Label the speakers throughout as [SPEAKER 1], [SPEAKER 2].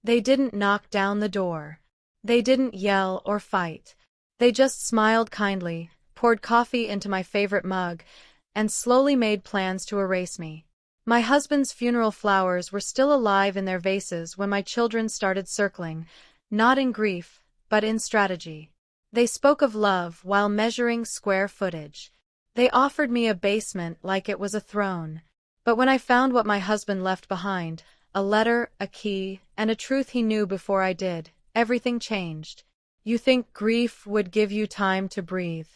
[SPEAKER 1] They didn't knock down the door. They didn't yell or fight. They just smiled kindly, poured coffee into my favorite mug, and slowly made plans to erase me. My husband's funeral flowers were still alive in their vases when my children started circling, not in grief, but in strategy. They spoke of love while measuring square footage. They offered me a basement like it was a throne. But when I found what my husband left behind, a letter, a key, and a truth he knew before I did, everything changed. You think grief would give you time to breathe.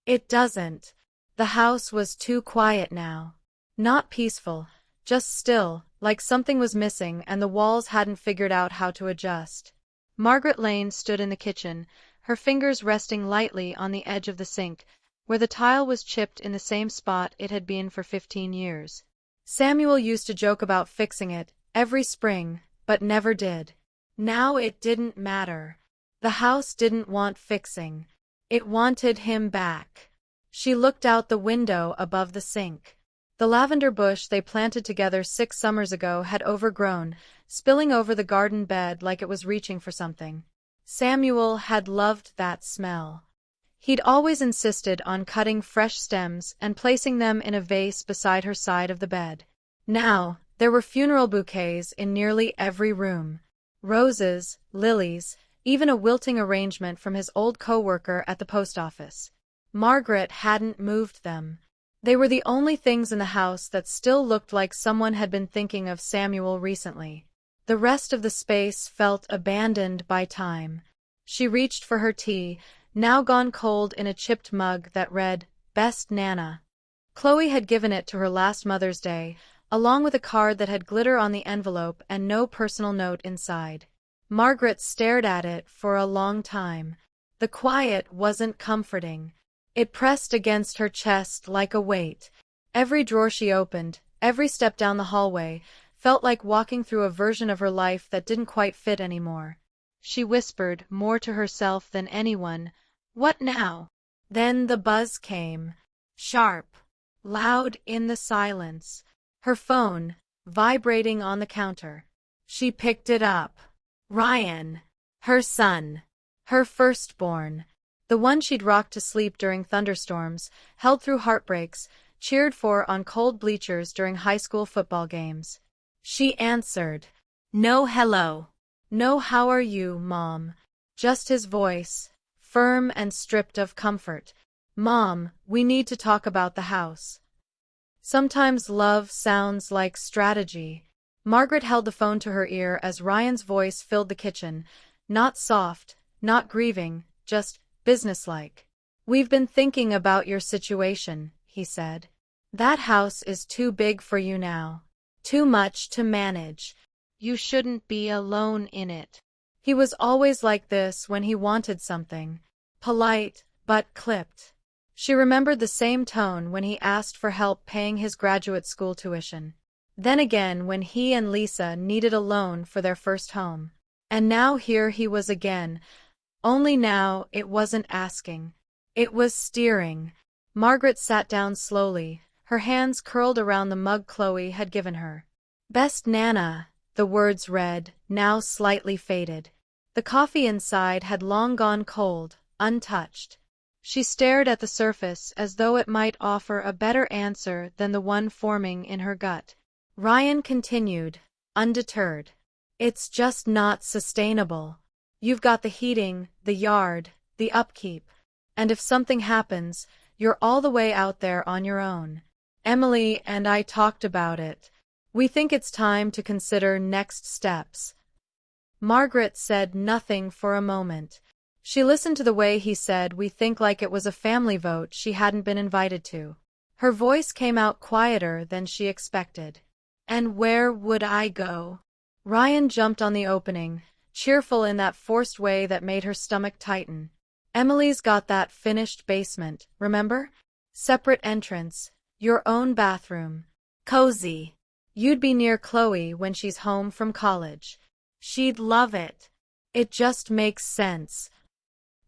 [SPEAKER 1] It doesn't. The house was too quiet now. Not peaceful, just still, like something was missing and the walls hadn't figured out how to adjust. Margaret Lane stood in the kitchen, her fingers resting lightly on the edge of the sink, where the tile was chipped in the same spot it had been for 15 years. Samuel used to joke about fixing it every spring, but never did. Now it didn't matter. The house didn't want fixing. It wanted him back. She looked out the window above the sink. The lavender bush they planted together 6 summers ago had overgrown, spilling over the garden bed like it was reaching for something. Samuel had loved that smell. He'd always insisted on cutting fresh stems and placing them in a vase beside her side of the bed. Now, there were funeral bouquets in nearly every room. Roses, lilies, even a wilting arrangement from his old co-worker at the post office. Margaret hadn't moved them. They were the only things in the house that still looked like someone had been thinking of Samuel recently. The rest of the space felt abandoned by time. She reached for her tea, now gone cold in a chipped mug that read, "Best Nana." Chloe had given it to her last Mother's Day, along with a card that had glitter on the envelope and no personal note inside. Margaret stared at it for a long time. The quiet wasn't comforting. It pressed against her chest like a weight. Every drawer she opened, every step down the hallway, felt like walking through a version of her life that didn't quite fit anymore. She whispered, more to herself than anyone, "What now?" Then the buzz came. Sharp, loud in the silence. Her phone, vibrating on the counter. She picked it up. Ryan. Her son. Her firstborn. The one she'd rocked to sleep during thunderstorms, held through heartbreaks, cheered for on cold bleachers during high school football games. She answered. No hello. No how are you, Mom. Just his voice, firm and stripped of comfort. Mom, we need to talk about the house. Sometimes love sounds like strategy. Margaret held the phone to her ear as Ryan's voice filled the kitchen, not soft, not grieving, just businesslike. We've been thinking about your situation, he said. That house is too big for you now. Too much to manage. You shouldn't be alone in it. He was always like this when he wanted something. Polite, but clipped. She remembered the same tone when he asked for help paying his graduate school tuition. Then again when he and Lisa needed a loan for their first home. And now here he was again. Only now it wasn't asking. It was steering. Margaret sat down slowly, her hands curled around the mug Chloe had given her. Best Nana, the words read, now slightly faded. The coffee inside had long gone cold, untouched. She stared at the surface as though it might offer a better answer than the one forming in her gut. Ryan continued, undeterred. It's just not sustainable. You've got the heating, the yard, the upkeep. And if something happens, you're all the way out there on your own. Emily and I talked about it. We think it's time to consider next steps. Margaret said nothing for a moment. She listened to the way he said we think like it was a family vote she hadn't been invited to. Her voice came out quieter than she expected. And where would I go? Ryan jumped on the opening, cheerful in that forced way that made her stomach tighten. Emily's got that finished basement, remember? Separate entrance, your own bathroom. Cozy. You'd be near Chloe when she's home from college. She'd love it. It just makes sense.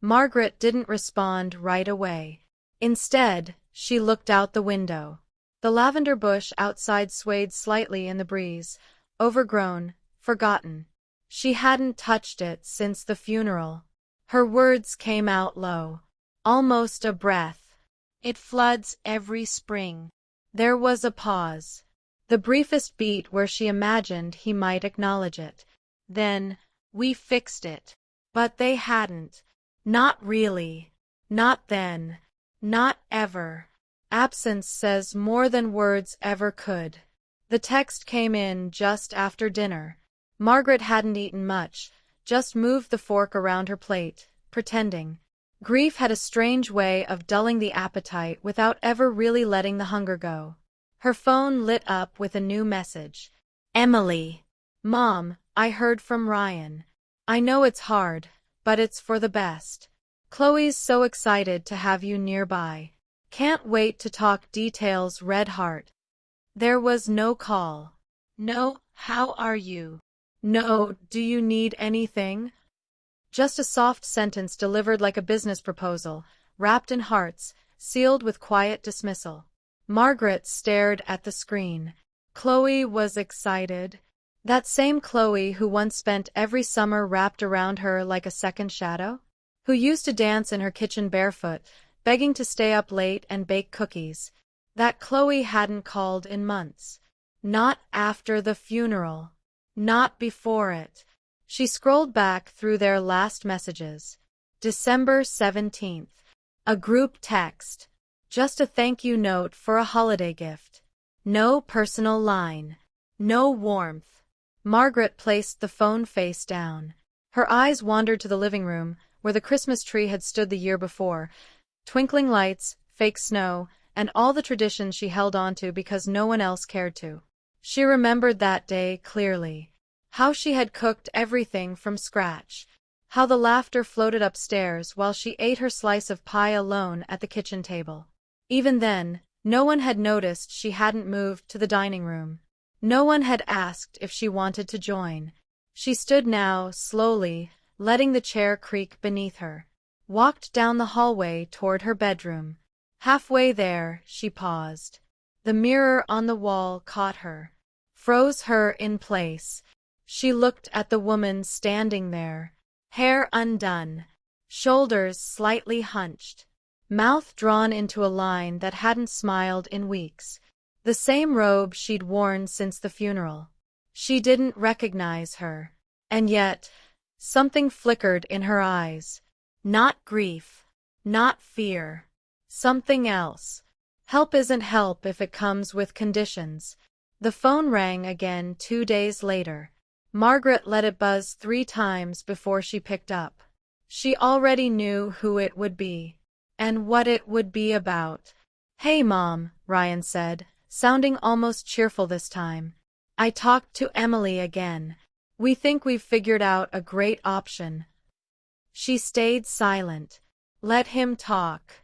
[SPEAKER 1] Margaret didn't respond right away. Instead, she looked out the window. The lavender bush outside swayed slightly in the breeze, overgrown, forgotten. She hadn't touched it since the funeral. Her words came out low, almost a breath. It floods every spring. There was a pause. The briefest beat where she imagined he might acknowledge it. Then, we fixed it. But they hadn't. Not really. Not then. Not ever. Absence says more than words ever could. The text came in just after dinner. Margaret hadn't eaten much, just moved the fork around her plate, pretending. Grief had a strange way of dulling the appetite without ever really letting the hunger go. Her phone lit up with a new message. Emily. Mom, I heard from Ryan. I know it's hard, but it's for the best. Chloe's so excited to have you nearby. Can't wait to talk details, red heart. There was no call. No, how are you? No, do you need anything? Just a soft sentence delivered like a business proposal, wrapped in hearts, sealed with quiet dismissal. Margaret stared at the screen. Chloe was excited. That same Chloe who once spent every summer wrapped around her like a second shadow? Who used to dance in her kitchen barefoot, begging to stay up late and bake cookies. That Chloe hadn't called in months. Not after the funeral. Not before it. She scrolled back through their last messages. December 17th. A group text. Just a thank you note for a holiday gift. No personal line. No warmth. Margaret placed the phone face down. Her eyes wandered to the living room, where the Christmas tree had stood the year before. Twinkling lights, fake snow, and all the traditions she held on to because no one else cared to. She remembered that day clearly. How she had cooked everything from scratch. How the laughter floated upstairs while she ate her slice of pie alone at the kitchen table. Even then, no one had noticed she hadn't moved to the dining room. No one had asked if she wanted to join. She stood now, slowly, letting the chair creak beneath her. Walked down the hallway toward her bedroom. Halfway there, she paused. The mirror on the wall caught her. Froze her in place. She looked at the woman standing there. Hair undone. Shoulders slightly hunched. Mouth drawn into a line that hadn't smiled in weeks. The same robe she'd worn since the funeral. She didn't recognize her. And yet, something flickered in her eyes. Not grief. Not fear. Something else. Help isn't help if it comes with conditions. The phone rang again 2 days later. Margaret let it buzz 3 times before she picked up. She already knew who it would be. And what it would be about. Hey Mom, Ryan said, sounding almost cheerful this time. I talked to Emily again. We think we've figured out a great option. She stayed silent. Let him talk.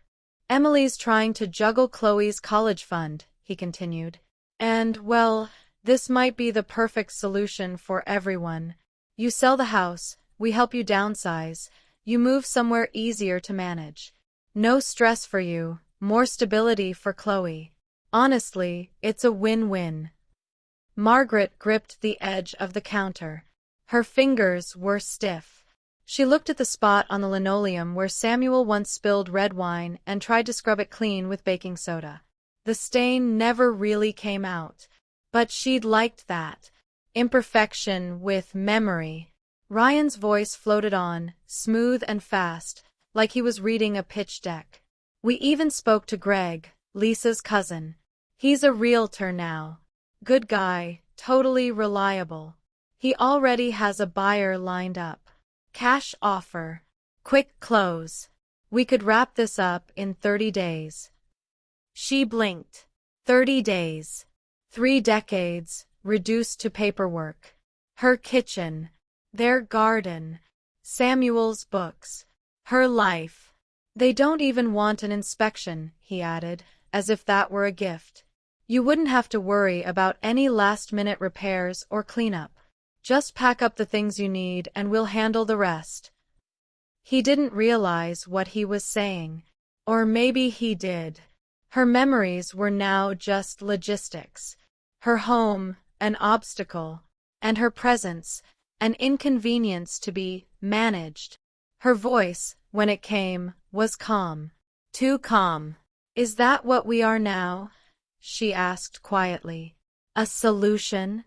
[SPEAKER 1] Emily's trying to juggle Chloe's college fund, he continued. And, well, this might be the perfect solution for everyone. You sell the house, we help you downsize, you move somewhere easier to manage. No stress for you, more stability for Chloe. Honestly, it's a win-win. Margaret gripped the edge of the counter. Her fingers were stiff. She looked at the spot on the linoleum where Samuel once spilled red wine and tried to scrub it clean with baking soda. The stain never really came out. But she'd liked that. Imperfection with memory. Ryan's voice floated on, smooth and fast, like he was reading a pitch deck. We even spoke to Greg, Lisa's cousin. He's a realtor now. Good guy, totally reliable. He already has a buyer lined up. Cash offer. Quick close. We could wrap this up in 30 days. She blinked. 30 days. 3 decades, reduced to paperwork. Her kitchen. Their garden. Samuel's books. Her life. They don't even want an inspection, he added, as if that were a gift. You wouldn't have to worry about any last-minute repairs or cleanup. Just pack up the things you need and we'll handle the rest. He didn't realize what he was saying. Or maybe he did. Her memories were now just logistics. Her home, an obstacle. And her presence, an inconvenience to be managed. Her voice, when it came, was calm. Too calm. Is that what we are now? She asked quietly. A solution?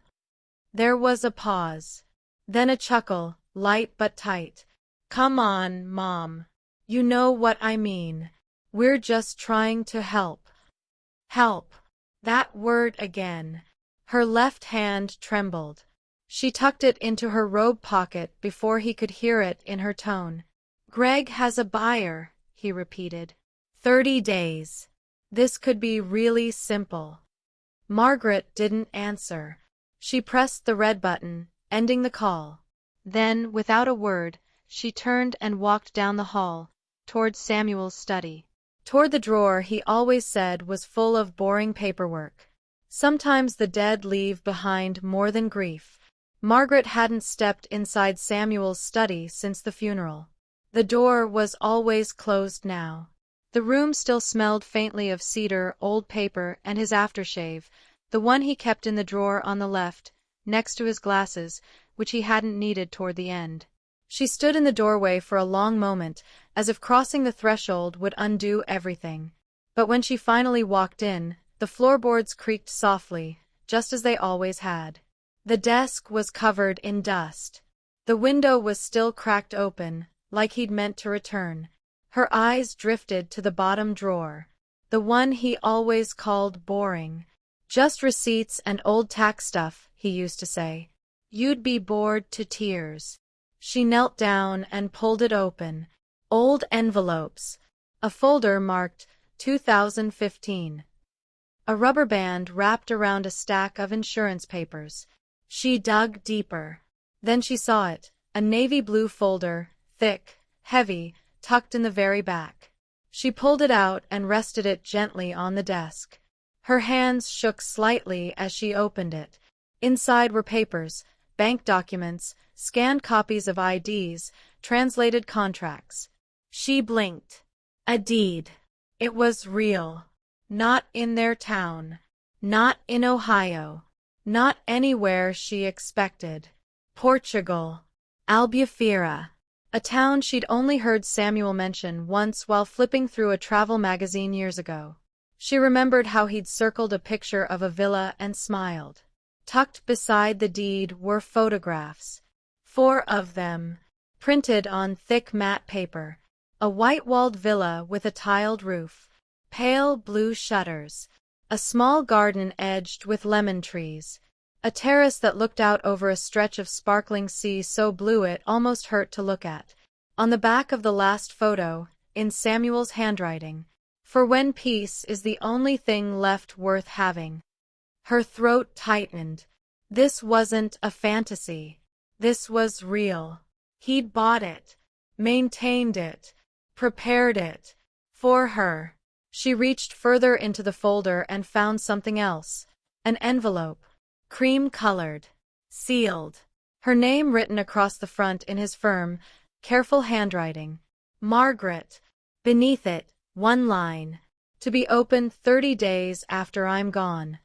[SPEAKER 1] There was a pause. Then a chuckle, light but tight. Come on, Mom. You know what I mean. We're just trying to help. Help. That word again. Her left hand trembled. She tucked it into her robe pocket before he could hear it in her tone. Greg has a buyer, he repeated. 30 days. This could be really simple. Margaret didn't answer. She pressed the red button, ending the call. Then, without a word, she turned and walked down the hall, toward Samuel's study. Toward the drawer he always said was full of boring paperwork. Sometimes the dead leave behind more than grief. Margaret hadn't stepped inside Samuel's study since the funeral. The door was always closed now. The room still smelled faintly of cedar, old paper, and his aftershave, the one he kept in the drawer on the left, next to his glasses, which he hadn't needed toward the end. She stood in the doorway for a long moment, as if crossing the threshold would undo everything. But when she finally walked in, the floorboards creaked softly, just as they always had. The desk was covered in dust. The window was still cracked open, like he'd meant to return. Her eyes drifted to the bottom drawer, the one he always called boring. Just receipts and old tax stuff, he used to say. You'd be bored to tears. She knelt down and pulled it open. Old envelopes. A folder marked 2015. A rubber band wrapped around a stack of insurance papers. She dug deeper. Then she saw it, a navy blue folder, thick, heavy, tucked in the very back. She pulled it out and rested it gently on the desk. Her hands shook slightly as she opened it. Inside were papers, bank documents, scanned copies of IDs, translated contracts. She blinked. A deed. It was real. Not in their town. Not in Ohio. Not anywhere she expected. Portugal. Albufeira. A town she'd only heard Samuel mention once while flipping through a travel magazine years ago. She remembered how he'd circled a picture of a villa and smiled. Tucked beside the deed were photographs. 4 of them, printed on thick matte paper. A white-walled villa with a tiled roof, pale blue shutters, a small garden edged with lemon trees, a terrace that looked out over a stretch of sparkling sea so blue it almost hurt to look at. On the back of the last photo, in Samuel's handwriting, "For when peace is the only thing left worth having." Her throat tightened. This wasn't a fantasy. This was real. He'd bought it, maintained it, prepared it, for her. She reached further into the folder and found something else. An envelope. Cream-colored. Sealed. Her name written across the front in his firm, careful handwriting. Margaret. Beneath it, one line. To be opened 30 days after I'm gone.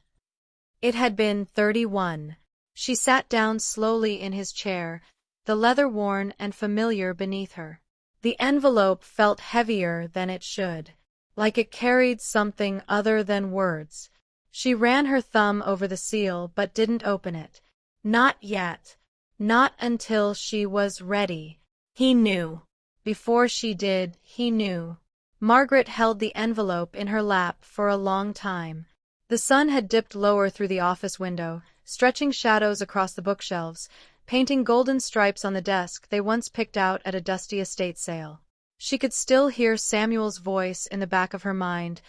[SPEAKER 1] It had been 31. She sat down slowly in his chair, the leather worn and familiar beneath her. The envelope felt heavier than it should, like it carried something other than words. She ran her thumb over the seal but didn't open it. Not yet. Not until she was ready. He knew. Before she did, he knew. Margaret held the envelope in her lap for a long time. The sun had dipped lower through the office window, stretching shadows across the bookshelves, painting golden stripes on the desk they once picked out at a dusty estate sale. She could still hear Samuel's voice in the back of her mind.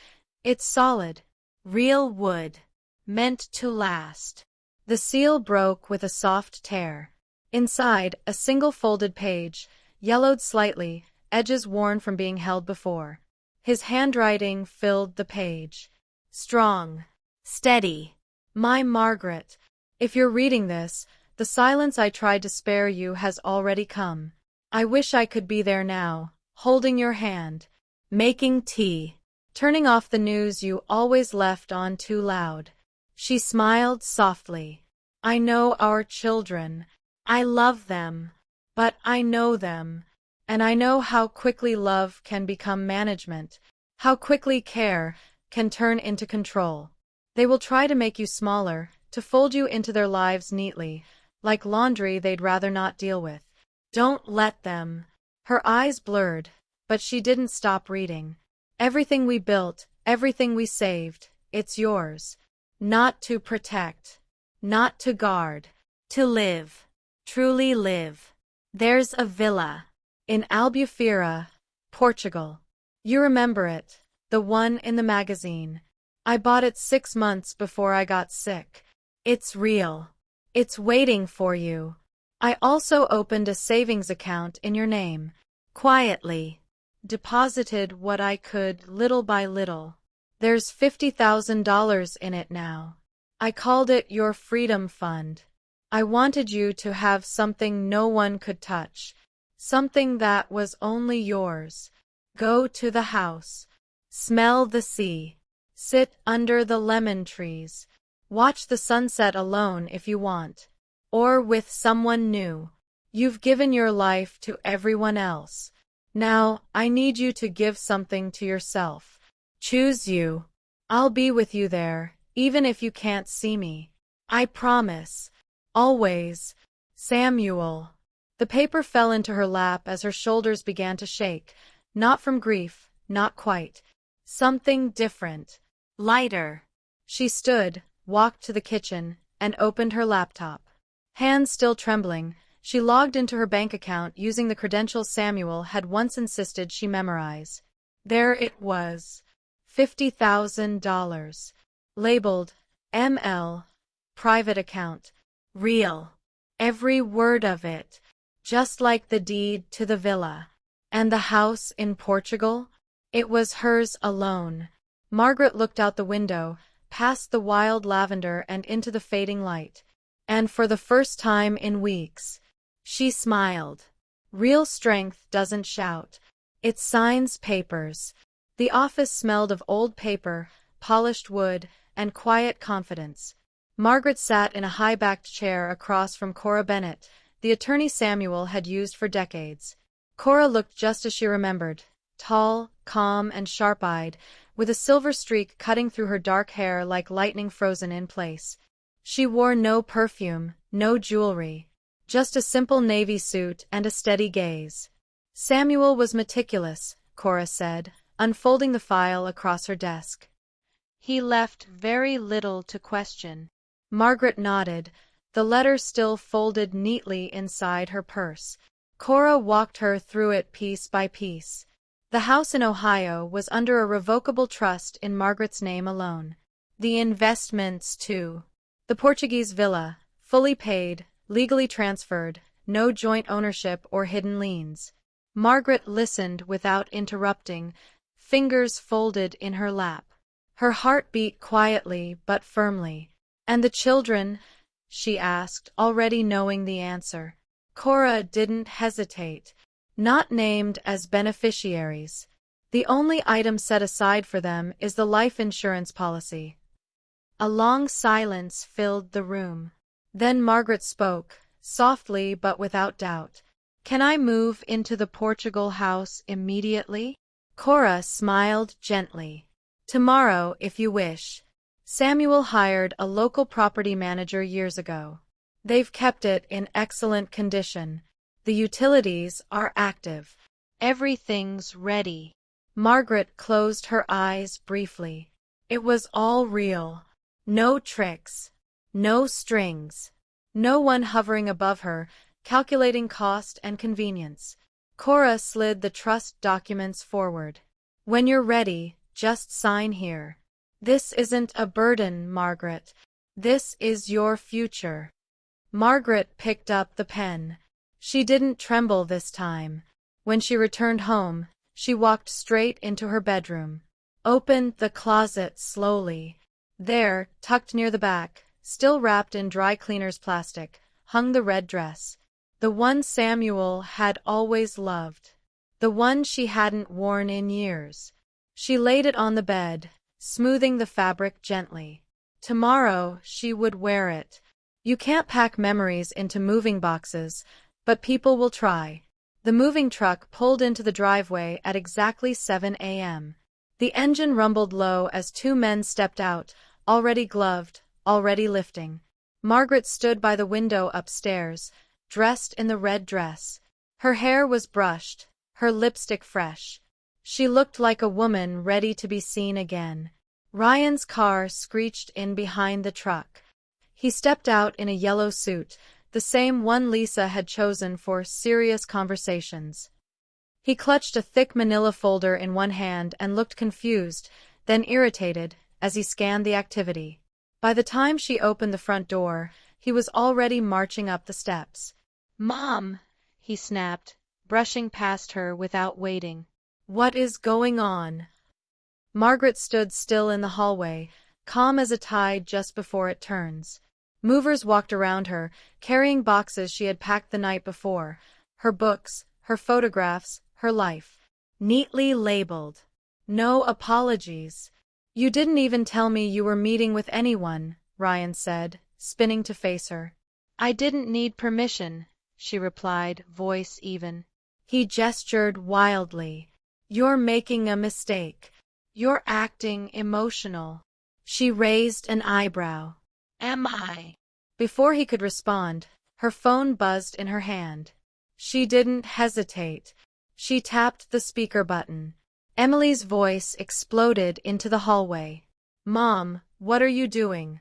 [SPEAKER 1] It's solid. Real wood. Meant to last. The seal broke with a soft tear. Inside, a single folded page, yellowed slightly, edges worn from being held before. His handwriting filled the page. Strong. Steady. My Margaret, if you're reading this, the silence I tried to spare you has already come. I wish I could be there now, holding your hand, making tea, turning off the news you always left on too loud. She smiled softly. I know our children. I love them, but I know them, and I know how quickly love can become management, how quickly care can turn into control. They will try to make you smaller, to fold you into their lives neatly, like laundry they'd rather not deal with. Don't let them. Her eyes blurred, but she didn't stop reading. Everything we built, everything we saved, it's yours. Not to protect, not to guard, to live, truly live. There's a villa in Albufeira, Portugal. You remember it, the one in the magazine. I bought it 6 months before I got sick. It's real. It's waiting for you. I also opened a savings account in your name. Quietly. Deposited what I could little by little. There's $50,000 in it now. I called it your Freedom Fund. I wanted you to have something no one could touch. Something that was only yours. Go to the house. Smell the sea. Sit under the lemon trees. Watch the sunset alone if you want. Or with someone new. You've given your life to everyone else. Now, I need you to give something to yourself. Choose you. I'll be with you there, even if you can't see me. I promise. Always. Samuel. The paper fell into her lap as her shoulders began to shake. Not from grief, not quite. Something different. Lighter. She stood, walked to the kitchen, and opened her laptop. Hands still trembling, she logged into her bank account using the credentials Samuel had once insisted she memorize. There it was. $50,000. Labeled, ML. Private account. Real. Every word of it. Just like the deed to the villa. And the house in Portugal? It was hers alone. Margaret looked out the window, past the wild lavender and into the fading light. And for the first time in weeks, she smiled. Real strength doesn't shout. It signs papers. The office smelled of old paper, polished wood, and quiet confidence. Margaret sat in a high-backed chair across from Cora Bennett, the attorney Samuel had used for decades. Cora looked just as she remembered, tall, calm, and sharp-eyed, with a silver streak cutting through her dark hair like lightning frozen in place. She wore no perfume, no jewelry, just a simple navy suit and a steady gaze. Samuel was meticulous, Cora said, unfolding the file across her desk. He left very little to question. Margaret nodded, the letter still folded neatly inside her purse. Cora walked her through it piece by piece. The house in Ohio was under a revocable trust in Margaret's name alone. The investments, too. The Portuguese villa, fully paid, legally transferred, no joint ownership or hidden liens. Margaret listened without interrupting, fingers folded in her lap. Her heart beat quietly but firmly. And the children? She asked, already knowing the answer. Cora didn't hesitate. Not named as beneficiaries. The only item set aside for them is the life insurance policy. A long silence filled the room. Then Margaret spoke, softly but without doubt. Can I move into the Portugal house immediately? Cora smiled gently. Tomorrow, if you wish. Samuel hired a local property manager years ago. They've kept it in excellent condition. The utilities are active. Everything's ready. Margaret closed her eyes briefly. It was all real. No tricks. No strings. No one hovering above her, calculating cost and convenience. Cora slid the trust documents forward. When you're ready, just sign here. This isn't a burden, Margaret. This is your future. Margaret picked up the pen. She didn't tremble this time. When she returned home, she walked straight into her bedroom. Opened the closet slowly. There, tucked near the back, still wrapped in dry cleaner's plastic, hung the red dress. The one Samuel had always loved. The one she hadn't worn in years. She laid it on the bed, smoothing the fabric gently. Tomorrow she would wear it. You can't pack memories into moving boxes, but people will try. The moving truck pulled into the driveway at exactly 7 a.m. The engine rumbled low as two men stepped out, already gloved, already lifting. Margaret stood by the window upstairs, dressed in the red dress. Her hair was brushed, her lipstick fresh. She looked like a woman ready to be seen again. Ryan's car screeched in behind the truck. He stepped out in a yellow suit, the same one Lisa had chosen for serious conversations. He clutched a thick manila folder in one hand and looked confused, then irritated, as he scanned the activity. By the time she opened the front door, he was already marching up the steps. "Mom!" he snapped, brushing past her without waiting. "What is going on?" Margaret stood still in the hallway, calm as a tide just before it turns. Movers walked around her, carrying boxes she had packed the night before, her books, her photographs, her life. Neatly labeled. "No apologies. You didn't even tell me you were meeting with anyone," Ryan said, spinning to face her. "I didn't need permission," she replied, voice even. He gestured wildly. "You're making a mistake. You're acting emotional." She raised an eyebrow. "Am I?" Before he could respond, her phone buzzed in her hand. She didn't hesitate. She tapped the speaker button. Emily's voice exploded into the hallway. "Mom, what are you doing?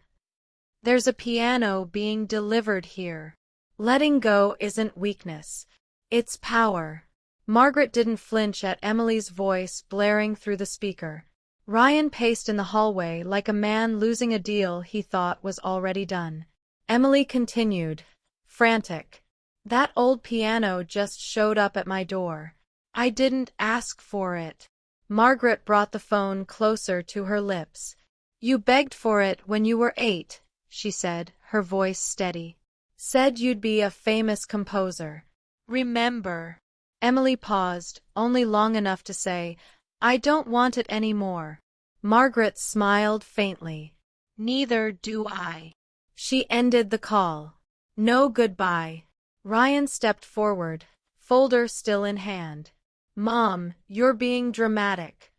[SPEAKER 1] There's a piano being delivered here. Letting go isn't weakness. It's power." Margaret didn't flinch at Emily's voice blaring through the speaker. Ryan paced in the hallway like a man losing a deal he thought was already done. Emily continued, frantic. "That old piano just showed up at my door. I didn't ask for it." Margaret brought the phone closer to her lips. "You begged for it when you were 8, she said, her voice steady. "Said you'd be a famous composer. Remember?" Emily paused, only long enough to say, "I don't want it anymore." Margaret smiled faintly. "Neither do I." She ended the call. "No goodbye." Ryan stepped forward, folder still in hand. "Mom, you're being dramatic."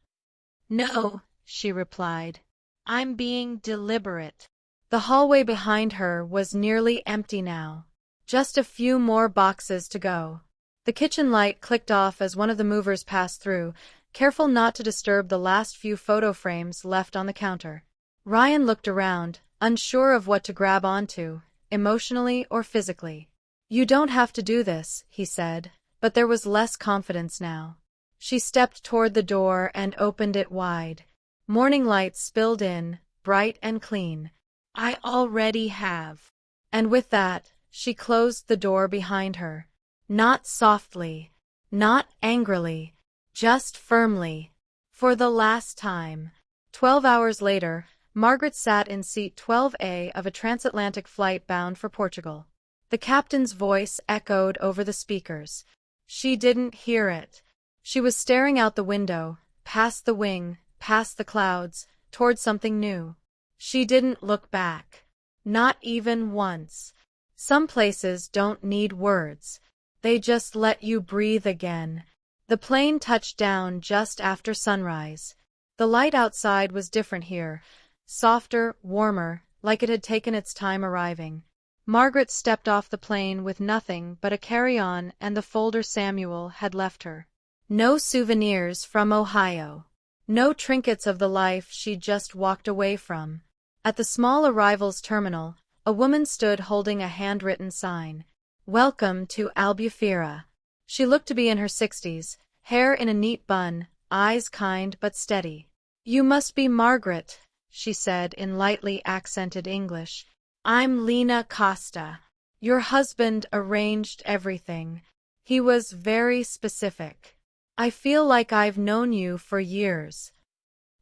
[SPEAKER 1] "No," she replied. "I'm being deliberate." The hallway behind her was nearly empty now. Just a few more boxes to go. The kitchen light clicked off as one of the movers passed through, careful not to disturb the last few photo frames left on the counter. Ryan looked around, unsure of what to grab onto, emotionally or physically. "You don't have to do this," he said, but there was less confidence now. She stepped toward the door and opened it wide. Morning light spilled in, bright and clean. "I already have." And with that, she closed the door behind her. Not softly, not angrily, just firmly. For the last time. 12 hours later, Margaret sat in seat 12A of a transatlantic flight bound for Portugal. The captain's voice echoed over the speakers. She didn't hear it. She was staring out the window, past the wing, past the clouds, toward something new. She didn't look back. Not even once. Some places don't need words. They just let you breathe again. The plane touched down just after sunrise. The light outside was different here. Softer, warmer, like it had taken its time arriving. Margaret stepped off the plane with nothing but a carry-on and the folder Samuel had left her. No souvenirs from Ohio. No trinkets of the life she'd just walked away from. At the small arrivals terminal, a woman stood holding a handwritten sign. "Welcome to Albufeira." She looked to be in her 60s, hair in a neat bun, eyes kind but steady. "You must be Margaret," she said in lightly accented English. "I'm Lena Costa. Your husband arranged everything. He was very specific. I feel like I've known you for years."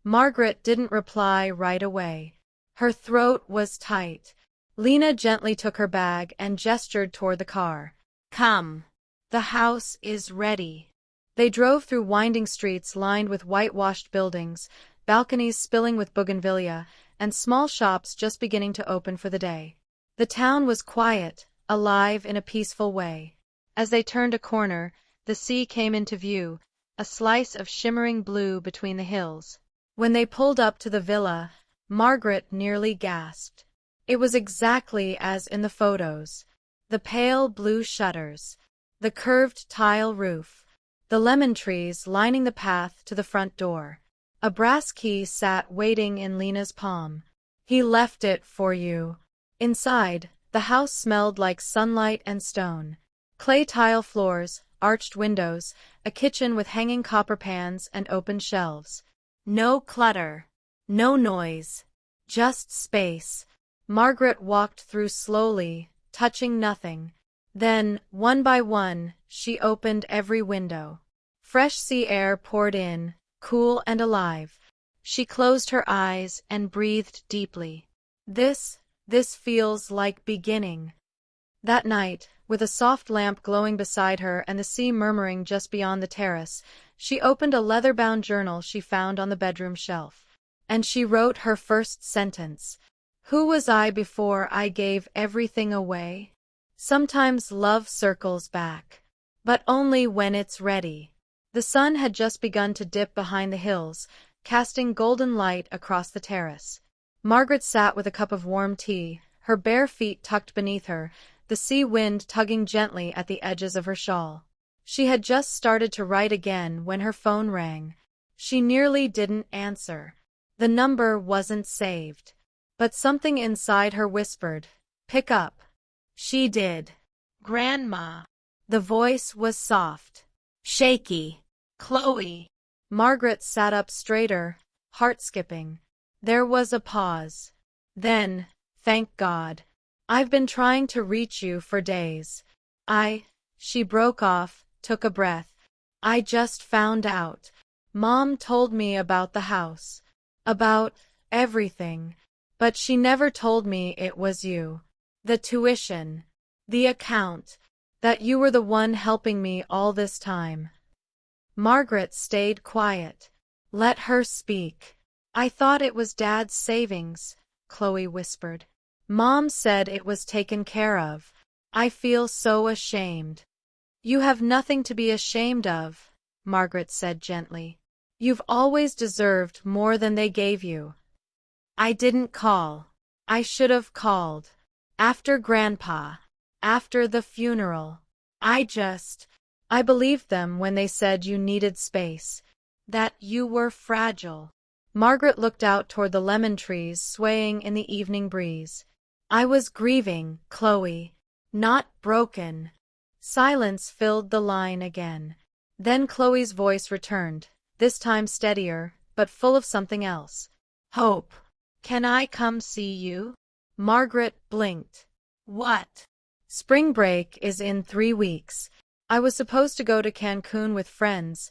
[SPEAKER 1] Margaret didn't reply right away. Her throat was tight. Lena gently took her bag and gestured toward the car. "Come. The house is ready." They drove through winding streets lined with whitewashed buildings, balconies spilling with bougainvillea, and small shops just beginning to open for the day. The town was quiet, alive in a peaceful way. As they turned a corner, the sea came into view, a slice of shimmering blue between the hills. When they pulled up to the villa, Margaret nearly gasped. It was exactly as in the photos. The pale blue shutters, the curved tile roof, the lemon trees lining the path to the front door. A brass key sat waiting in Lena's palm. "He left it for you." Inside, the house smelled like sunlight and stone. Clay tile floors, arched windows, a kitchen with hanging copper pans and open shelves. No clutter, no noise, just space. Margaret walked through slowly, touching nothing. Then, one by one, she opened every window. Fresh sea air poured in, cool and alive. She closed her eyes and breathed deeply. This feels like beginning. That night, with a soft lamp glowing beside her and the sea murmuring just beyond the terrace, she opened a leather-bound journal she found on the bedroom shelf. And she wrote her first sentence. "Who was I before I gave everything away?" Sometimes love circles back, but only when it's ready. The sun had just begun to dip behind the hills, casting golden light across the terrace. Margaret sat with a cup of warm tea, her bare feet tucked beneath her, the sea wind tugging gently at the edges of her shawl. She had just started to write again when her phone rang. She nearly didn't answer. The number wasn't saved. But something inside her whispered, "Pick up." She did. "Grandma." The voice was soft, shaky. "Chloe." Margaret sat up straighter, heart skipping. There was a pause. Then, "Thank God. I've been trying to reach you for days. She broke off, took a breath. "I just found out. Mom told me about the house. About everything. But she never told me it was you. The tuition. The account. That you were the one helping me all this time." Margaret stayed quiet. Let her speak. "I thought it was Dad's savings," Chloe whispered. "Mom said it was taken care of. I feel so ashamed." "You have nothing to be ashamed of," Margaret said gently. "You've always deserved more than they gave you." "I didn't call. I should have called. After Grandpa. After the funeral. I believed them when they said you needed space. That you were fragile." Margaret looked out toward the lemon trees swaying in the evening breeze. "I was grieving, Chloe. Not broken." Silence filled the line again. Then Chloe's voice returned, this time steadier, but full of something else. "Hope. Can I come see you?" Margaret blinked. "What?" "Spring break is in 3 weeks. I was supposed to go to Cancun with friends,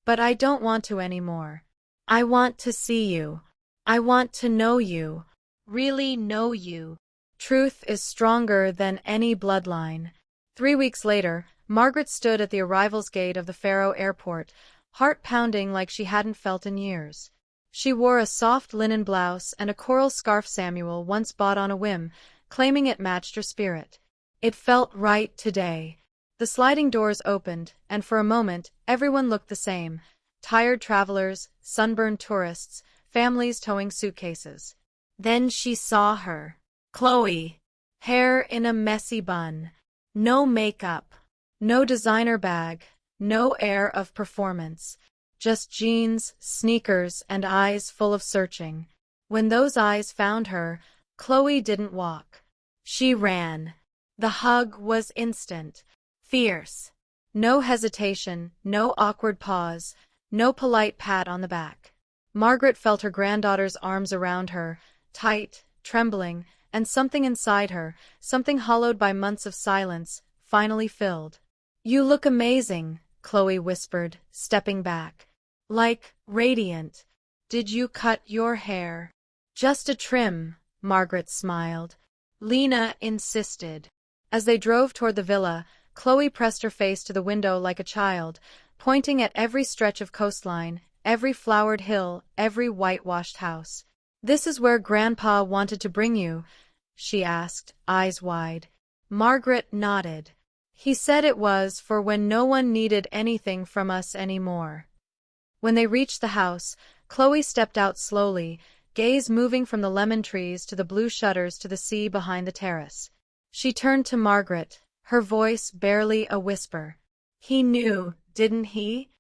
[SPEAKER 1] but I don't want to anymore. I want to see you. I want to know you. Really know you." Truth is stronger than any bloodline. 3 weeks later, Margaret stood at the arrivals gate of the Faro airport, heart pounding like she hadn't felt in years. She wore a soft linen blouse and a coral scarf Samuel once bought on a whim, claiming it matched her spirit. It felt right today. The sliding doors opened, and for a moment, everyone looked the same. Tired travelers, sunburned tourists, families towing suitcases. Then she saw her. Chloe. Hair in a messy bun. No makeup. No designer bag. No air of performance. Just jeans, sneakers, and eyes full of searching. When those eyes found her, Chloe didn't walk. She ran. The hug was instant. Fierce. No hesitation, no awkward pause, no polite pat on the back. Margaret felt her granddaughter's arms around her, tight, trembling, and something inside her, something hollowed by months of silence, finally filled. "You look amazing," Chloe whispered, stepping back. "Like, radiant. Did you cut your hair?" "Just a trim," Margaret smiled. Lena insisted. As they drove toward the villa, Chloe pressed her face to the window like a child, pointing at every stretch of coastline, every flowered hill, every whitewashed house. "This is where Grandpa wanted to bring you. she asked, eyes wide. Margaret nodded. He said it was for when no one needed anything from us anymore. When they reached the house, Chloe stepped out slowly, gaze moving from the lemon trees to the blue shutters to the sea behind the terrace. She turned to Margaret, her voice barely a whisper. He knew, didn't he?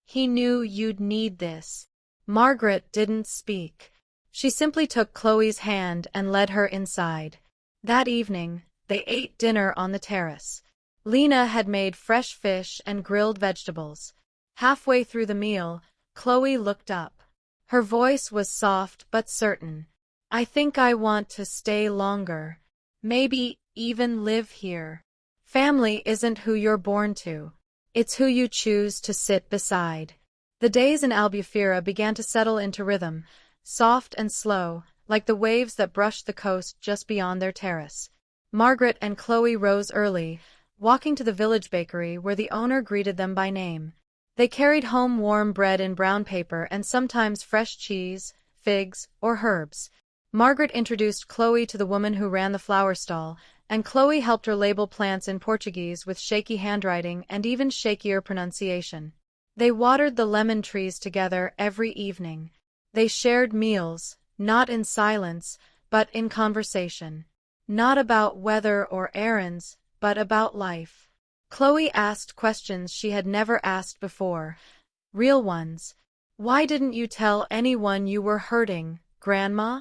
[SPEAKER 1] He knew you'd need this. Margaret didn't speak. She simply took Chloe's hand and led her inside. That evening, they ate dinner on the terrace. Lena had made fresh fish and grilled vegetables. Halfway through the meal, Chloe looked up. Her voice was soft but certain. I think I want to stay longer. Maybe even live here. Family isn't who you're born to. It's who you choose to sit beside. The days in Albufeira began to settle into rhythm, soft and slow, like the waves that brushed the coast just beyond their terrace. Margaret and Chloe rose early, walking to the village bakery where the owner greeted them by name. They carried home warm bread in brown paper and sometimes fresh cheese, figs, or herbs. Margaret introduced Chloe to the woman who ran the flower stall, and Chloe helped her label plants in Portuguese with shaky handwriting and even shakier pronunciation. They watered the lemon trees together every evening. They shared meals, not in silence, but in conversation. Not about weather or errands, but about life. Chloe asked questions she had never asked before. Real ones. Why didn't you tell anyone you were hurting, Grandma?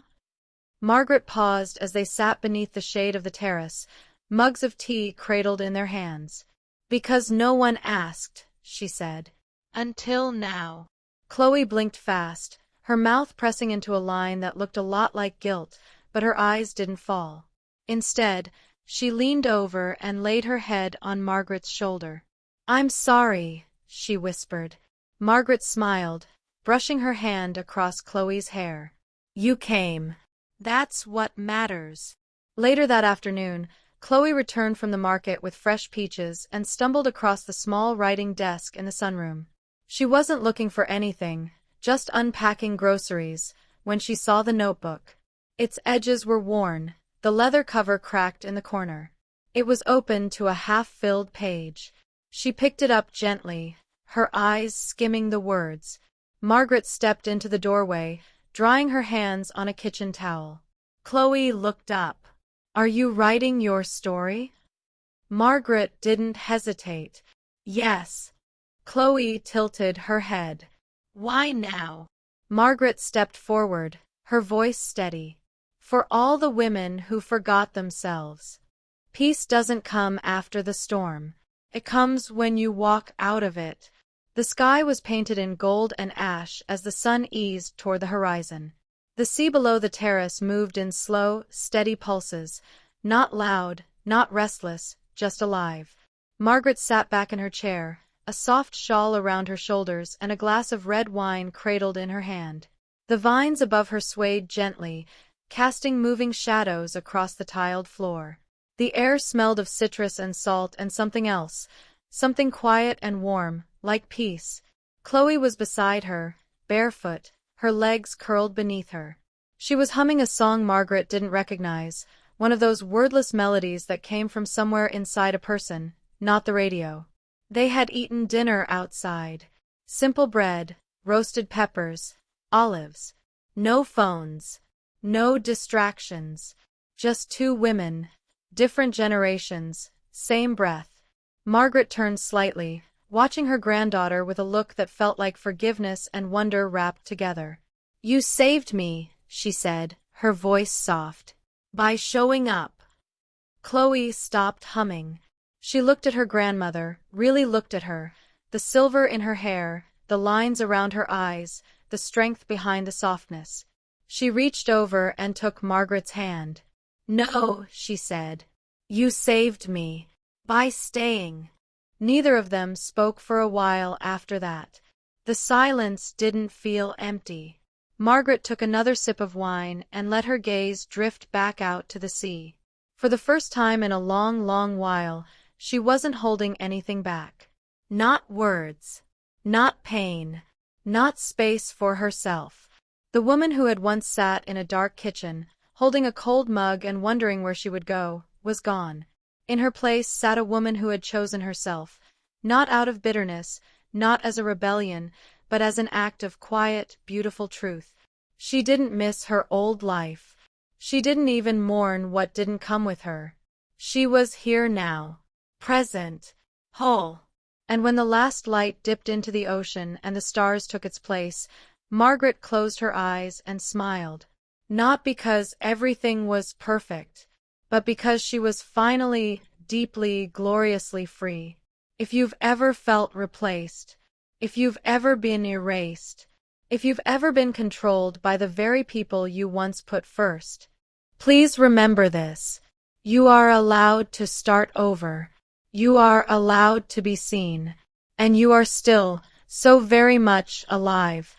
[SPEAKER 1] Margaret paused as they sat beneath the shade of the terrace, mugs of tea cradled in their hands. Because no one asked, she said. Until now. Chloe blinked fast, her mouth pressing into a line that looked a lot like guilt, but her eyes didn't fall. Instead, she leaned over and laid her head on Margaret's shoulder. I'm sorry, she whispered. Margaret smiled, brushing her hand across Chloe's hair. You came. That's what matters. Later that afternoon, Chloe returned from the market with fresh peaches and stumbled across the small writing desk in the sunroom. She wasn't looking for anything, just unpacking groceries, when she saw the notebook. Its edges were worn, the leather cover cracked in the corner. It was open to a half-filled page. She picked it up gently, her eyes skimming the words. Margaret stepped into the doorway, drying her hands on a kitchen towel. Chloe looked up. Are you writing your story? Margaret didn't hesitate. Yes. Chloe tilted her head. Why now? Margaret stepped forward, her voice steady. For all the women who forgot themselves. Peace doesn't come after the storm. It comes when you walk out of it. The sky was painted in gold and ash as the sun eased toward the horizon. The sea below the terrace moved in slow, steady pulses, not loud, not restless, just alive. Margaret sat back in her chair, a soft shawl around her shoulders and a glass of red wine cradled in her hand. The vines above her swayed gently, casting moving shadows across the tiled floor. The air smelled of citrus and salt and something else, something quiet and warm, like peace. Chloe was beside her, barefoot, her legs curled beneath her. She was humming a song Margaret didn't recognize, one of those wordless melodies that came from somewhere inside a person, not the radio. They had eaten dinner outside. Simple bread, roasted peppers, olives. No phones. No distractions. Just two women. Different generations. Same breath. Margaret turned slightly, watching her granddaughter with a look that felt like forgiveness and wonder wrapped together. You saved me, she said, her voice soft. By showing up. Chloe stopped humming. She looked at her grandmother, really looked at her, the silver in her hair, the lines around her eyes, the strength behind the softness. She reached over and took Margaret's hand. No, she said. You saved me. By staying. Neither of them spoke for a while after that. The silence didn't feel empty. Margaret took another sip of wine and let her gaze drift back out to the sea. For the first time in a long, long while, she wasn't holding anything back. Not words. Not pain. Not space for herself. The woman who had once sat in a dark kitchen, holding a cold mug and wondering where she would go, was gone. In her place sat a woman who had chosen herself, not out of bitterness, not as a rebellion, but as an act of quiet, beautiful truth. She didn't miss her old life. She didn't even mourn what didn't come with her. She was here now, present, whole. And when the last light dipped into the ocean and the stars took its place, Margaret closed her eyes and smiled. Not because everything was perfect, but because she was finally, deeply, gloriously free. If you've ever felt replaced, if you've ever been erased, if you've ever been controlled by the very people you once put first, please remember this. You are allowed to start over. You are allowed to be seen. And you are still so very much alive.